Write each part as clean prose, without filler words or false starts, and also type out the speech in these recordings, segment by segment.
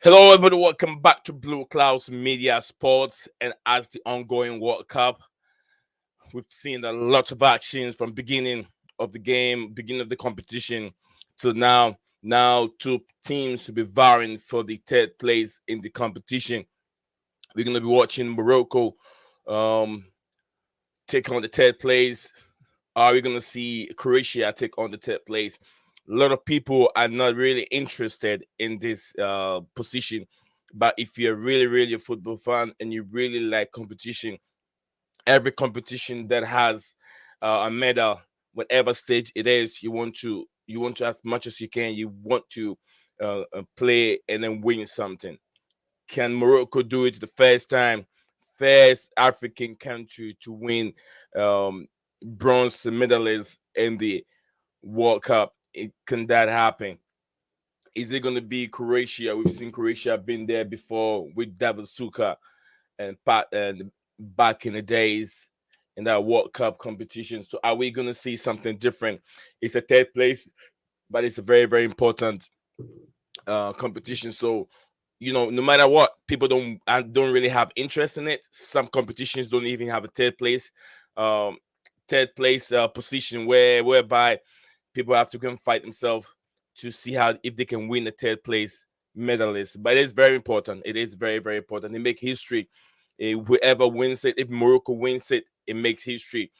Hello, everybody. Welcome back to Blue Clouds Media Sports. And as the ongoing World Cup, we've seen a lot of actions from beginning of the game, beginning of the competition, to now. Now, two teams to be vying for the third place in the competition. We're going to be watching Morocco um, take on the third place. Are we going to see Croatia take on the third place? A lot of people are not really interested in this position. But if you're really, really a football fan and you really like competition, every competition that has a medal, whatever stage it is, you want to as much as you can. You want to play and then win something. Can Morocco do it the first time? First African country to win bronze medalist in the World Cup. Can that happen? Is it going to be Croatia? We've seen Croatia been there before with David Suka and back in the days in that World Cup competition. So are we going to see something different? It's a third place, but it's a very, very important competition. So no matter what, people don't really have interest in it. Some competitions don't even have a um, third place position whereby people have to go and fight themselves to see how if they can win the third place medalist. But it's very important. It is very, very important. They make history. Whoever wins it, if Morocco wins it, it makes history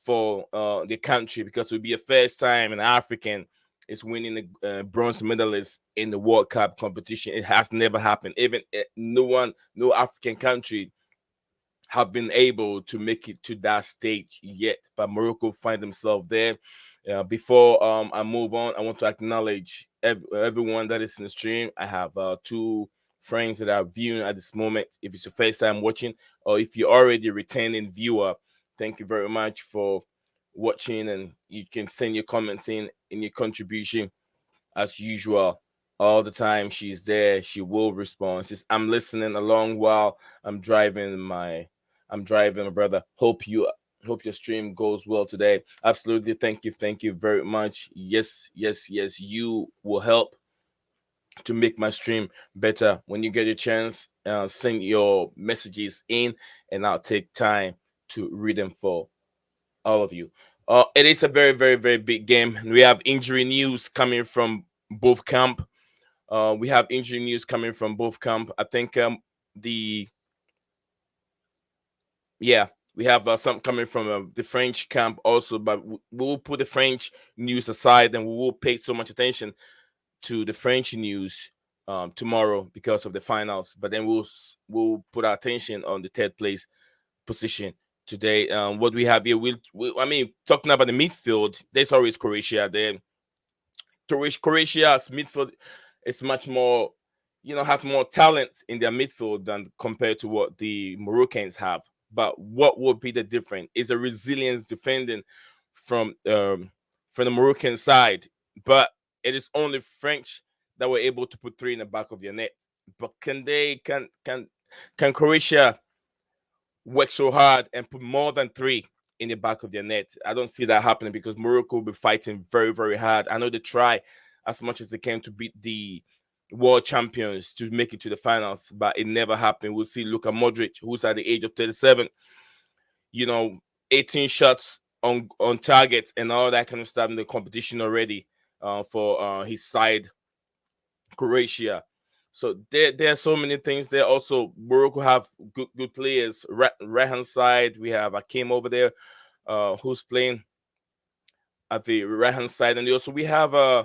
for the country because it will be a first time an African is winning the bronze medalist in the World Cup competition. It has never happened. Even no African country have been able to make it to that stage yet. But Morocco find themselves there. Before I move on, I want to acknowledge everyone that is in the stream. I have two friends that are viewing at this moment. If it's your first time watching, or if you're already a returning viewer, thank you very much for watching. And you can send your comments in your contribution as usual. All the time she's there, she will respond. Says, I'm listening along while I'm driving, my brother. Hope your stream goes well today. Absolutely. Thank you very much. Yes, yes, yes. You will help to make my stream better. When you get a chance, send your messages in, and I'll take time to read them for all of you. It is a very, very, very big game. We have injury news coming from both camp. We have injury news coming from both camp. I think the yeah, we have some coming from the French camp also, but we will put the French news aside and we will pay so much attention to the French news tomorrow because of the finals. But then we'll put our attention on the third place position today. What we have here, I mean, talking about the midfield, there's always Croatia there. Croatia's midfield is much more, has more talent in their midfield than compared to what the Moroccans have. But what would be the difference is a resilience defending from from the Moroccan side. But it is only French that were able to put three in the back of their net. But can Croatia work so hard and put more than three in the back of their net? I don't see that happening because Morocco will be fighting very, very hard. I know they try as much as they can to beat the world champions to make it to the finals, but it never happened. We'll see Luka Modric, who's at the age of 37, 18 shots on target and all that kind of stuff in the competition already for his side, Croatia. So there are so many things there. Also, Morocco have good players. Right hand side, we have Akim over there, who's playing at the right hand side, and also we have I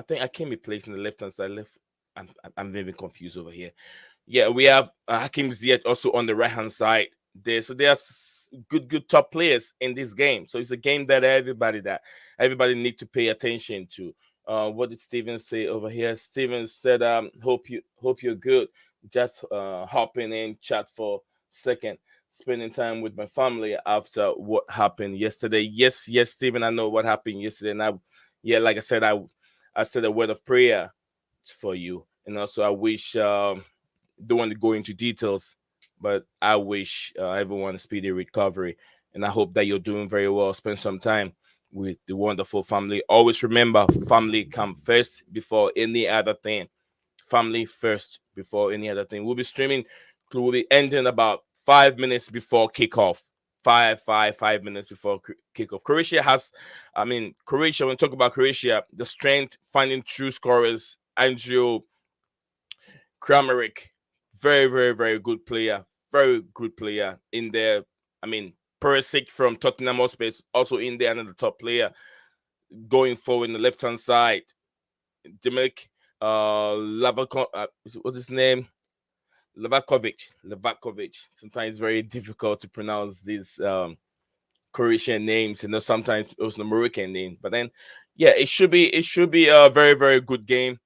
think Akim he plays in the left hand side. I'm even confused over here. Yeah, we have Hakim Ziyech also on the right hand side there. So there's good top players in this game. So it's a game that everybody need to pay attention to. What did Steven say over here? Steven said, hope you're good. Just hopping in chat for a second, spending time with my family after what happened yesterday. Yes, Steven, I know what happened yesterday. And like I said, I said a word of prayer for you. And also I wish don't want to go into details, but I wish everyone a speedy recovery. And I hope that you're doing very well. Spend some time with the wonderful family. Always remember, family come first before any other thing. family first before any other thing. We'll be streaming. We'll be ending about 5 minutes before kickoff. 5 minutes before kickoff. Croatia has, I mean, Croatia. When we talk about Croatia, the strength finding true scorers. Andrew Kramaric, very, very, very good player. Very good player in there. I mean, Perisic from Tottenham Hotspur also in there, another top player going forward in the left hand side. Dimek what's his name? Levakovic. Sometimes it's very difficult to pronounce these Croatian names, sometimes also the Moroccan name. But then yeah, it should be a very, very good game.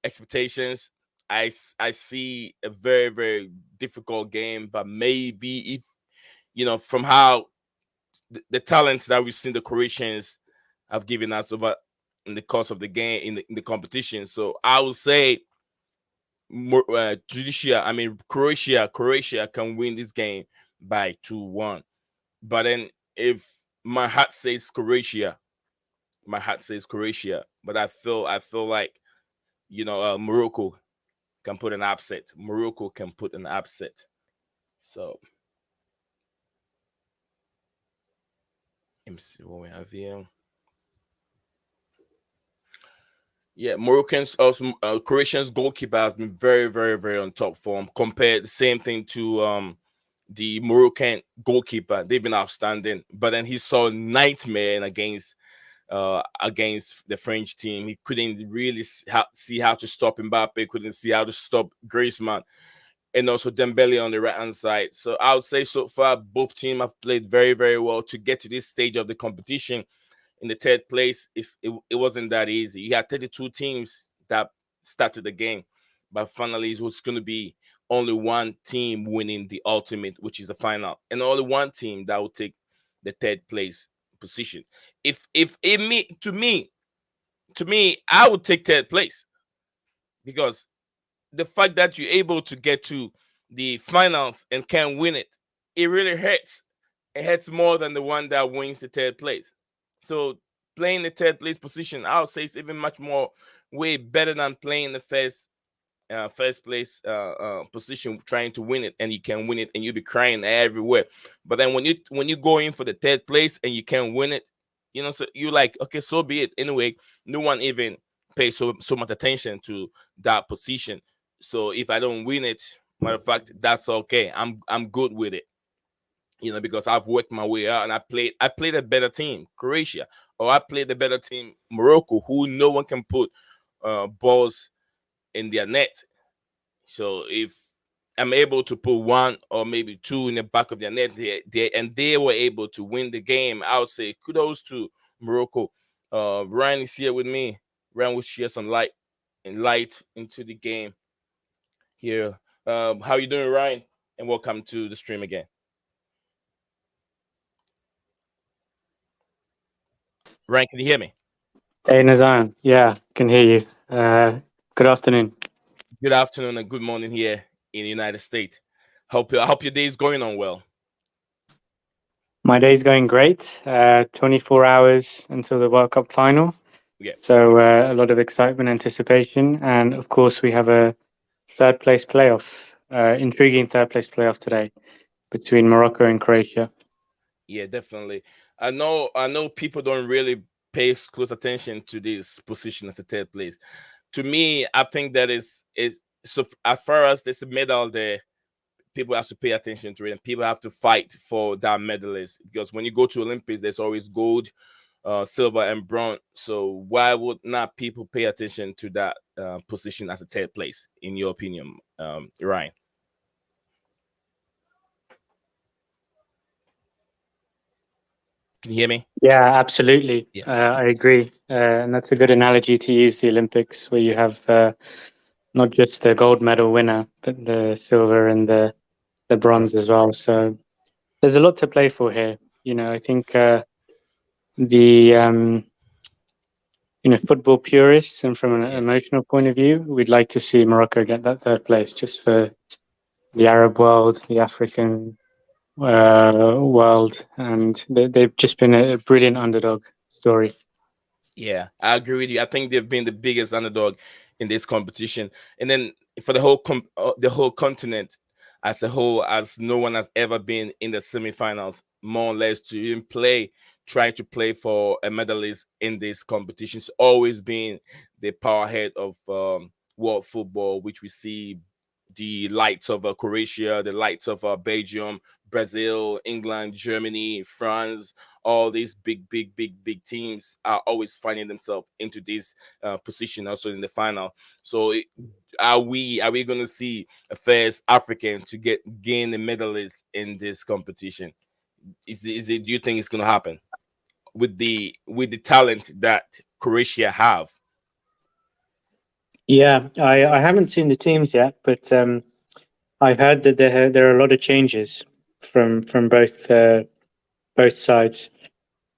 Expectations. I see a very, very difficult game, but maybe if from how the talents that we've seen the Croatians have given us over in the course of the game in the competition. So I would say Croatia can win this game by 2-1. But then if my heart says Croatia, but I feel like Morocco can put an upset. So let me see what we have here. Yeah, Moroccans also Croatians goalkeeper has been very, very, very on top form. Compared the same thing to the Moroccan goalkeeper, they've been outstanding. But then he saw nightmare against the French team. He couldn't really see how to stop Mbappe. Couldn't see how to stop Griezmann, and also Dembele on the right hand side. So I would say so far both teams have played very, very well to get to this stage of the competition. In the third place, it wasn't that easy. You had 32 teams that started the game, but finally it was going to be only one team winning the ultimate, which is the final, and only one team that will take the third place position. If it me to me, I would take third place because the fact that you're able to get to the finals and can't win it, it really hurts. It hurts more than the one that wins the third place. So playing the third place position, I would say, is even much more way better than playing the first place position, trying to win it, and you can win it, and you'll be crying everywhere. But then when you go in for the third place and you can't win it, so you're like, okay, so be it. Anyway, no one even pays so much attention to that position. So if I don't win it, matter of fact, that's okay. I'm good with it. Because I've worked my way out and I played a better team, Croatia, or I played a better team, Morocco, who no one can put balls in their net. So if I'm able to put one or maybe two in the back of their net, they were able to win the game, I would say kudos to Morocco. Ryan is here with me. Ryan will share some light into the game here. How you doing, Ryan? And welcome to the stream again. Ryan, can you hear me? Hey Nazan, yeah, can hear you. Good afternoon. Good afternoon and good morning here in the United States. I hope your day is going on well. My day's going great. 24 hours until the World Cup final. Yeah. So a lot of excitement, anticipation, and of course we have a third place playoff, intriguing third place playoff today between Morocco and Croatia. Yeah, definitely. I know people don't really pay close attention to this position as a third place. To me, I think that is so as far as there's a medal there, people have to pay attention to it and people have to fight for that medalist because when you go to Olympics, there's always gold, silver, and bronze. So why would not people pay attention to that position as a third place, in your opinion, Ryan? Can you hear me? Yeah, absolutely. Yeah. I agree. And that's a good analogy to use the Olympics, where you have not just the gold medal winner, but the silver and the bronze as well. So there's a lot to play for here. I think the football purists and from an Yeah. emotional point of view, we'd like to see Morocco get that third place, just for the Arab world, the African world, and they've just been a brilliant underdog story. Yeah, I agree with you. I think they've been the biggest underdog in this competition, and then for the whole continent as a whole, as no one has ever been in the semifinals, more or less, to even try to play for a medalist in this competition. It's always been the powerhead of world football, which we see the lights of Croatia, the lights of Belgium, Brazil, England, Germany, France. All these big teams are always finding themselves into this position, also in the final. So, are we going to see a first African to gain the medalist in this competition? Is it? Do you think it's going to happen with the talent that Croatia have? Yeah, I haven't seen the teams yet, but I heard that there are a lot of changes from both sides.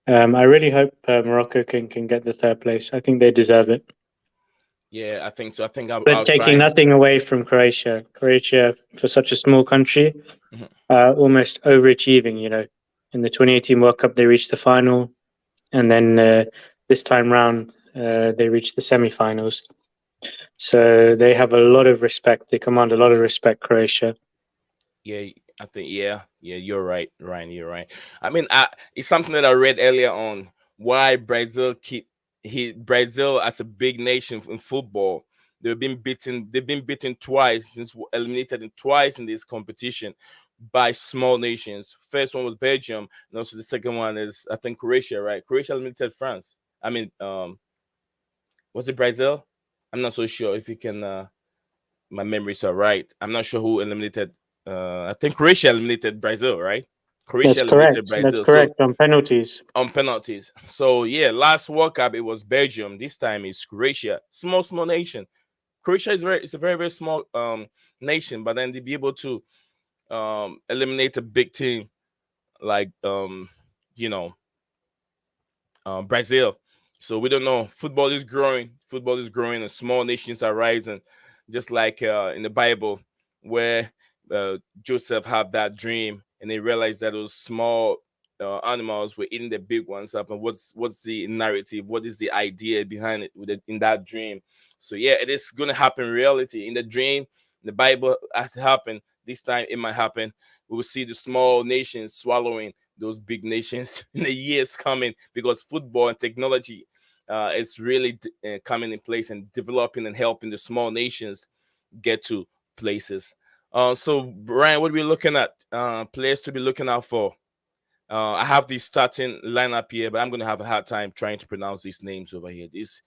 I really hope Morocco can get the third place. I think they deserve it. Yeah, I think so. I think I'll But taking try. nothing away from Croatia, Croatia for such a small country, Mhm. almost overachieving. In the 2018 World Cup they reached the final, and then this time round they reached the semi-finals. So they have a lot of respect. They command a lot of respect, Croatia. Yeah, I think yeah, you're right, Ryan. You're right. I mean, it's something that I read earlier on why Brazil as a big nation in football. They've been beaten. They've been beaten twice since eliminated twice in this competition by small nations. First one was Belgium, and also the second one is I think Croatia. Right? Croatia eliminated France. I mean, was it Brazil? I'm not so sure if you can. My memories are right. I'm not sure who eliminated. I think Croatia eliminated Brazil, right? Croatia That's eliminated correct. That's Brazil. So correct on penalties. on penalties. So yeah, last World Cup it was Belgium. This time it's Croatia. Small nation. Croatia is it's a very small nation, but then to be able to eliminate a big team like you know Brazil. So we don't know. Football is growing. Football is growing, and small nations are rising, just like in the Bible, where Joseph had that dream, and he realized that those small animals were eating the big ones up. And what's the narrative? What is the idea behind it in that dream? So yeah, it is going to happen. Reality in the dream, the Bible has happened. This time it might happen. We will see the small nations swallowing those big nations in the years coming because football and technology is really coming in place and developing and helping the small nations get to places. So, Brian, what are we looking at? Players to be looking out for. I have the starting lineup here, but I'm going to have a hard time trying to pronounce these names over here. This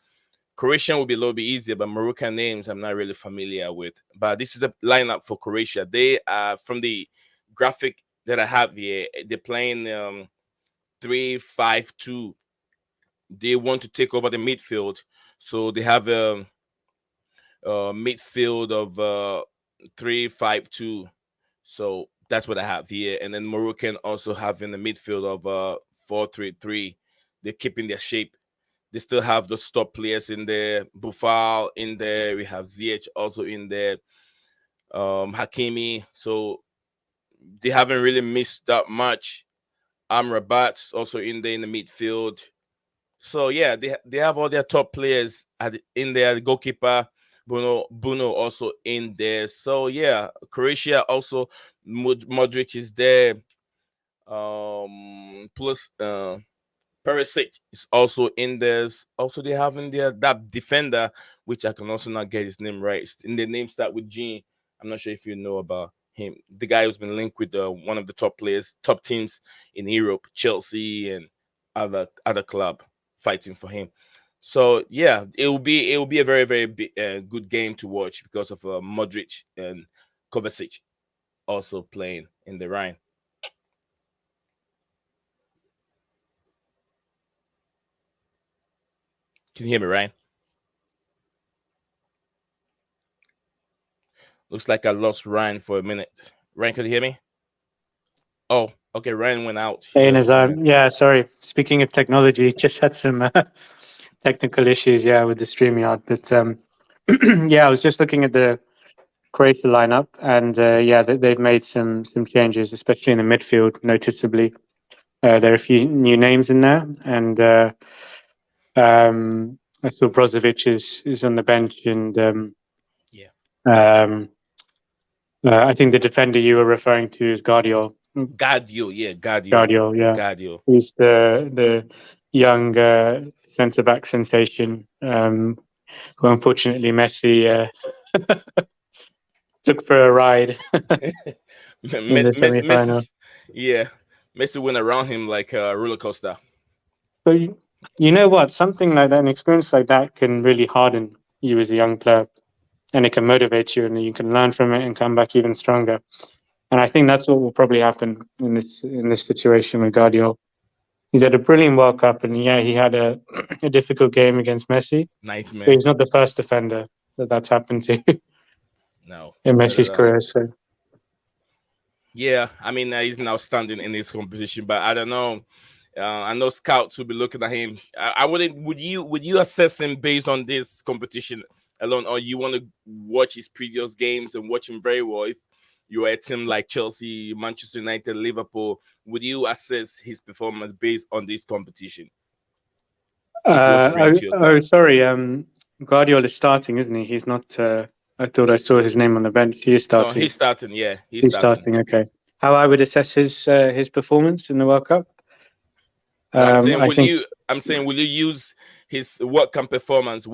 Croatian will be a little bit easier, but Moroccan names I'm not really familiar with. But this is a lineup for Croatia. They are from the graphic that I have here. They're playing 3-5-2. They want to take over the midfield, so they have a midfield of 3-5-2. So that's what I have here, and then Moroccan also having a midfield of 4-3-3. They're keeping their shape. They still have the top players in there. Bufal in there. We have Ziyech also in there. Hakimi. So they haven't really missed that much. Amrabat's also in there in the midfield. So yeah, they have all their top players in there. The goalkeeper Bruno also in there. So yeah, Croatia also Modric is there. Plus Perisic is also in there. Also, they have in there that defender, which I can also not get his name right. In the name start with Gene. I'm not sure if you know about him. The guy who's been linked with one of the top teams in Europe, Chelsea and other club fighting for him. So yeah, it will be a very good game to watch because of Modric and Kovacic also playing in the Rhine. Can you hear me, Ryan? Looks like I lost Ryan for a minute. Ryan, can you hear me? Oh, okay. Ryan went out. He Hey, just came Nazar. in. Yeah, sorry. Speaking of technology, just had some technical issues, yeah, with the StreamYard. But yeah, I was just looking at the Croatia lineup, and yeah, they've made some changes, especially in the midfield, noticeably. There are a few new names in there, and I saw Brozovic is on the bench, and Yeah. um, I think the defender you were referring to is Guardiola. Gadio, yeah, Gadio, Guardiola, yeah, Gadio. he's the young centre back sensation. Who unfortunately Messi took for a ride in the semi-final. Yeah, Messi went around him like a roller coaster. But you know what? Something like that, an experience like that, can really harden you as a young player, and it can motivate you, and you can learn from it and come back even stronger. And I think that's what will probably happen in this situation with Guardiola. He's had a brilliant World Cup, and yeah, he had a a difficult game against Messi, but Nightmare. he's not the first defender that's happened to No, in not at Messi's all. career. So Yeah, I mean he's now standing in this competition, but I don't know. I know scouts will be looking at him. I wouldn't. Would you assess him based on this competition alone, or you want to watch his previous games and watch him very well? If you're a team like Chelsea, Manchester United, Liverpool, would you assess his performance based on this competition? If you want to bring him to your club, sorry. Guardiola is starting, isn't he? He's not. I thought I saw his name on the bench. He is no, starting. he's starting. Yeah, he's He's starting. starting. Okay. How I would assess his performance in the World Cup? No, I'm saying, I think. will you use his World Cup performance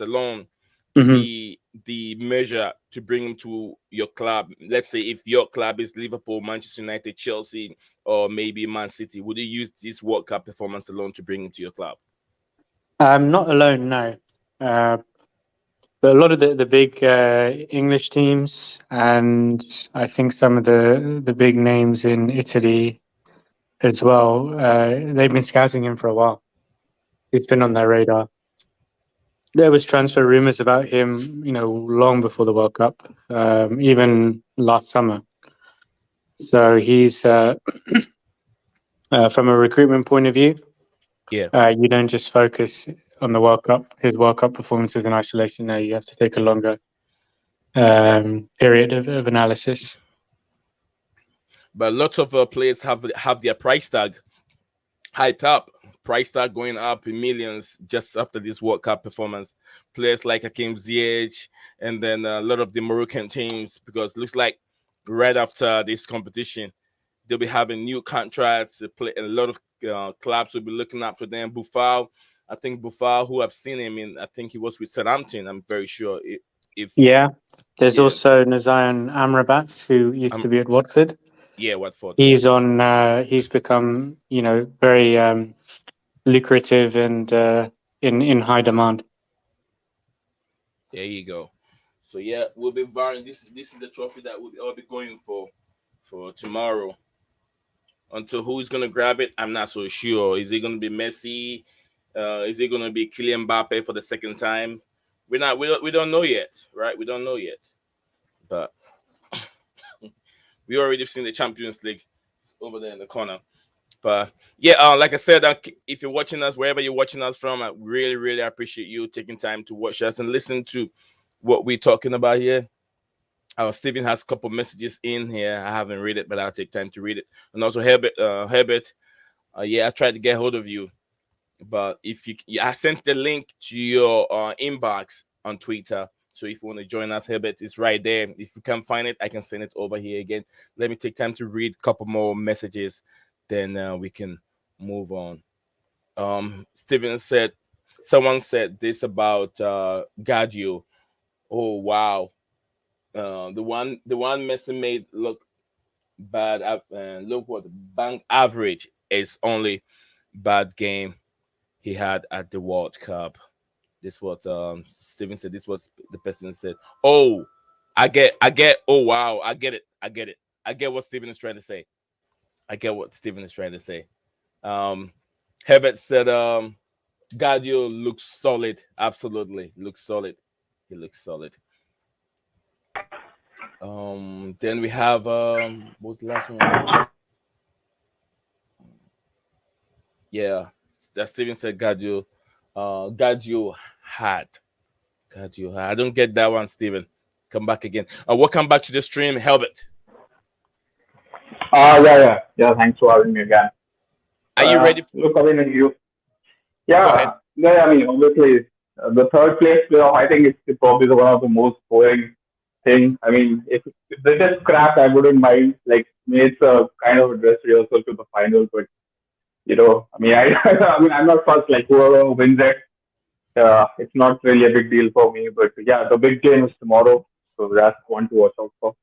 alone to Mhm. be the measure to bring him to your club? Let's say if your club is Liverpool, Manchester United, Chelsea, or maybe Man City, would you use this World Cup performance alone to bring him to your club? Not alone, no. But a lot of the big English teams, and I think some of the big names in Italy as well, they've been scouting him for a while. He's been on their radar. There was transfer rumors about him, long before the World Cup, even last summer. So he's from a recruitment point of view, Yeah. you don't just focus on the World Cup, his World Cup performances in isolation. There, you have to take a longer period of analysis. But lots of players have their price tag hyped up. Price tag going up in millions just after this World Cup performance. Players like Hakim Ziyech, and then a lot of the Moroccan teams, because it looks like right after this competition, they'll be having new contracts. A lot of clubs will be looking up for them. Buffal, I think Buffal, who I've seen him in, I think he was with Southampton. I'm very sure. If Yeah, there's yeah, also Nazayan Amrabat, who used I'm to be at Watford. yeah, Watford. Yeah, He's on. He's become, very lucrative and in high demand. there you go. So yeah, we'll be vying. This is the trophy that I'll be going for tomorrow. Until who's gonna grab it, I'm not so sure. Is it gonna be Messi? Is it gonna be Kylian Mbappe for the second time? We don't know yet, right? We don't know yet. But we already seen the Champions League over there in the corner. But yeah, like I said, if you're watching us wherever you're watching us from, I really, really appreciate you taking time to watch us and listen to what we're talking about here. Steven has a couple messages in here. I haven't read it, but I'll take time to read it. And also Herbert, yeah, I tried to get hold of you, but I sent the link to your inbox on Twitter. So if you want to join us, Herbert is right there. If you can't find it, I can send it over here again. Let me take time to read a couple more messages, then we can move on. Steven said, someone said this about Gadio. Oh wow, the one Messi made look bad. Look what bank average is only bad game he had at the World Cup. This what Steven said. This was the person said. Oh, I get. Oh wow, I get it. I get what Steven is trying to say. I get what Steven is trying to say. Um, Herbert said, Gadio looks solid. Absolutely, looks solid. He looks solid. Then we have what's the last one? Yeah, that Steven said Gadio. Gadio had. Gadio had. I don't get that one, Steven. Come back again. Welcome back to the stream, Helbert. Yeah. Thanks for having me again. Are you ready? Look, I mean, Go ahead. Yeah, I mean, obviously, the third place playoff, I think it's probably one of the most boring thing. I mean, if they just scrap, I wouldn't mind. Like, I mean, it's a kind of a dress rehearsal to the final, but I mean, I mean, I'm not first. Like, whoever wins it, it's not really a big deal for me. But yeah, the big game is tomorrow, so that's one to watch out for.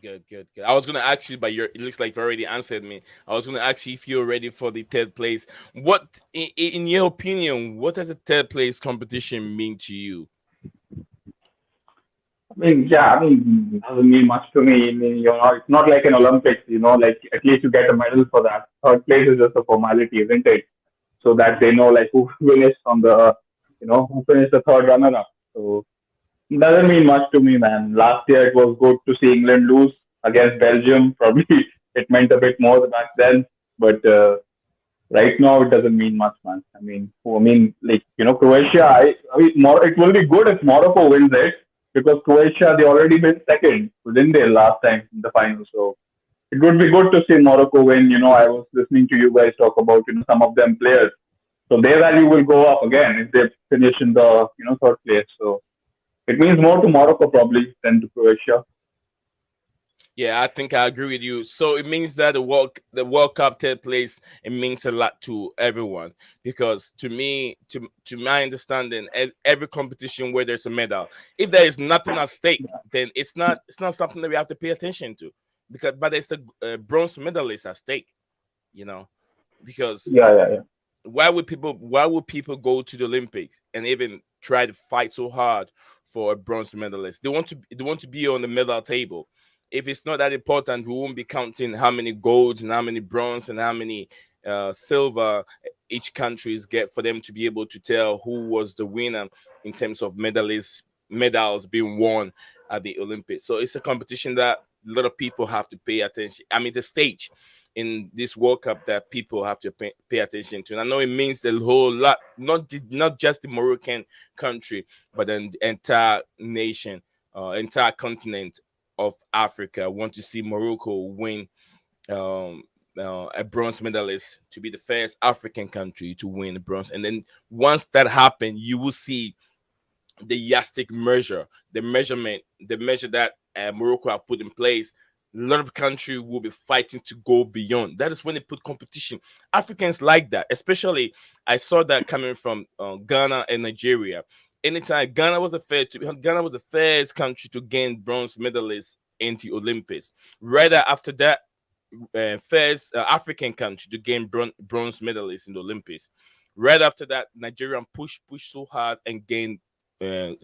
Good, good, good. I was gonna ask you, but it looks like you already answered me. I was gonna ask you if you're ready for the third place. What, in your opinion, what does a third place competition mean to you? I mean, yeah, I mean, it doesn't mean much to me. I mean, it's not like an Olympics, like at least you get a medal for that. Third place is just a formality, isn't it? So that they know like who finished who finished the third runner up. So it doesn't mean much to me, man. Last year it was good to see England lose against Belgium. Probably it meant a bit more back then, but right now it doesn't mean much, man. Like Croatia. It will be good if Morocco wins it because Croatia they already been second, didn't they last time in the final? So it would be good to see Morocco win. I was listening to you guys talk about some of them players, so their value will go up again if they finish in the third place. So it means more to Morocco probably than to Croatia. Yeah, I think I agree with you. So it means that the World Cup third place, it means a lot to everyone, because to me, to my understanding, every competition where there's a medal, if there is nothing at stake, then it's not something that we have to pay attention to, because but it's the bronze medalist at stake, you know, because Yeah, yeah, yeah. why would people go to the Olympics and even try to fight so hard for a bronze medalist? They want to be on the medal table. If it's not that important, we won't be counting how many golds and how many bronze and how many silver each countries get for them to be able to tell who was the winner in terms of medals being won at the Olympics. So it's a competition that a lot of people have to pay attention. I mean, the stage in this World Cup that people have to pay attention to. And I know it means a whole lot, not just the Moroccan country, but then the entire nation, entire continent of Africa want to see Morocco win um, a bronze medalist, to be the first African country to win bronze. And then once that happens, you will see the yastic measure, the measure that Morocco have put in place. A lot of country will be fighting to go beyond. That is when they put competition. Africans like that, especially I saw that coming from Ghana and Nigeria. Anytime Ghana was the first country to gain bronze medalists in the Olympics. Right after that, first African country to gain bronze medalists in the Olympics. Right after that, Nigeria pushed so hard and gained I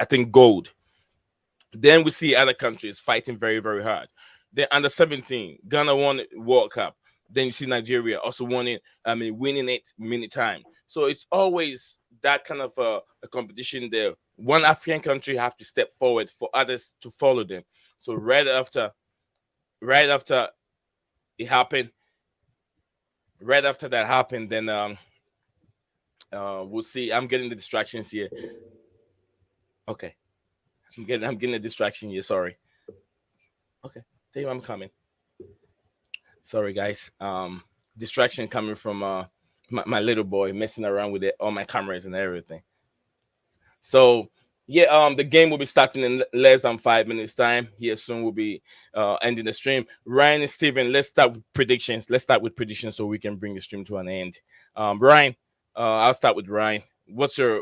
think gold. Then we see other countries fighting very, very hard. Then under 17, Ghana won World Cup. Then you see Nigeria also won it. I mean, winning it many times. So it's always that kind of a competition there. One African country have to step forward for others to follow them. So right after it happened, right after that happened, then we'll see. I'm getting the distractions here. Okay, I'm getting a distraction here. Sorry. Okay, tell you I'm coming. Sorry, guys. Distraction coming from my little boy messing around with all my cameras and everything. So yeah, the game will be starting in less than 5 minutes time. Here soon we'll be ending the stream. Ryan and Steven, let's start with predictions. Let's start with predictions so we can bring the stream to an end. Ryan, I'll start with Ryan. What's your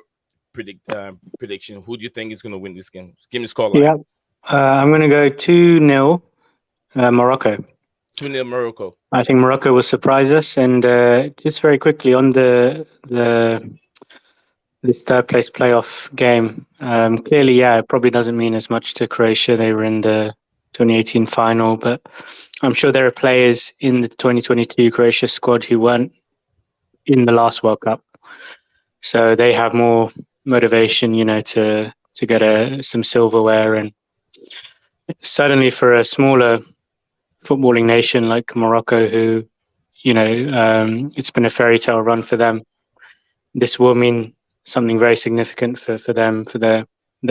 prediction? Who do you think is going to win this game? Give me the scoreline. Yeah, I'm going to go 2-0 Morocco. 2-0 Morocco. I think Morocco will surprise us. And just very quickly on this third place playoff game, clearly, yeah, it probably doesn't mean as much to Croatia. They were in the 2018 final, but I'm sure there are players in the 2022 Croatia squad who weren't in the last World Cup. So they have more motivation, to get some silverware. And certainly for a smaller footballing nation like Morocco, who, it's been a fairy tale run for them, this will mean something very significant for them, for their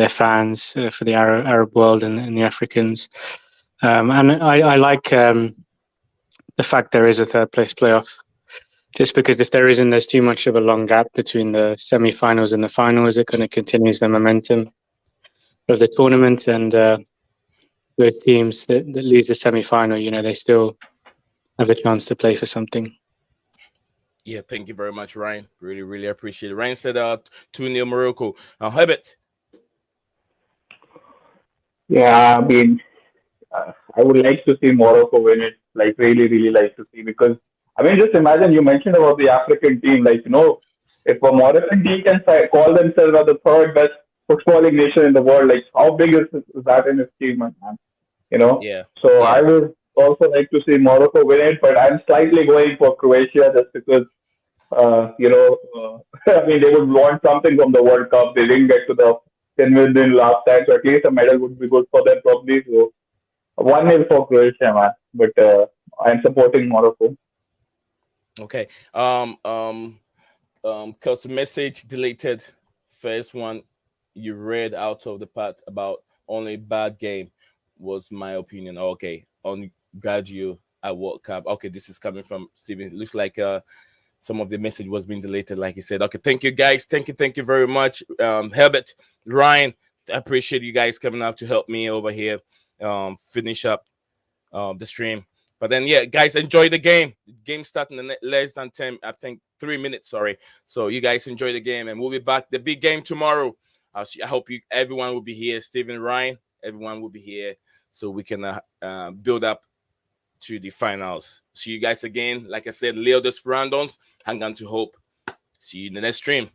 fans, for the Arab world and the Africans. And I like the fact there is a third place playoff. Just because if there's too much of a long gap between the semi-finals and the finals, it kind of continues the momentum of the tournament. And those teams that lose the semi-final, they still have a chance to play for something. Yeah, thank you very much, Ryan. Really, really appreciate it. Ryan said 2-0 Morocco. Herbert. Yeah, I mean, I would like to see Morocco win it. Like, really, really like to see, because I mean, just imagine, you mentioned about the African team. Like, if a Moroccan team can call themselves as the third best footballing nation in the world, like how big is that an achievement, man? Yeah. So Yeah. I would also like to see Morocco win it, but I'm slightly going for Croatia just because, I mean, they would want something from the World Cup. They didn't get to the 10 million last time, so at least a medal would be good for them probably. So 1-0 for Croatia, man. But I'm supporting Morocco. Okay. Cause the message deleted. First one you read out of the part about only bad game was my opinion. Okay. On graduate at World Cup. Okay, this is coming from Steven. It looks like some of the message was being deleted, like he said. Okay, thank you guys. Thank you very much. Herbert, Ryan, I appreciate you guys coming out to help me over here finish up the stream. But then, yeah, guys, enjoy the game. The game starting in less than 10, I think 3 minutes, sorry. So you guys enjoy the game, and we'll be back. The big game tomorrow. I hope everyone will be here. Steven, Ryan, everyone will be here, so we can build up to the finals. See you guys again. Like I said, Leo Desperandos, hang on to hope. See you in the next stream.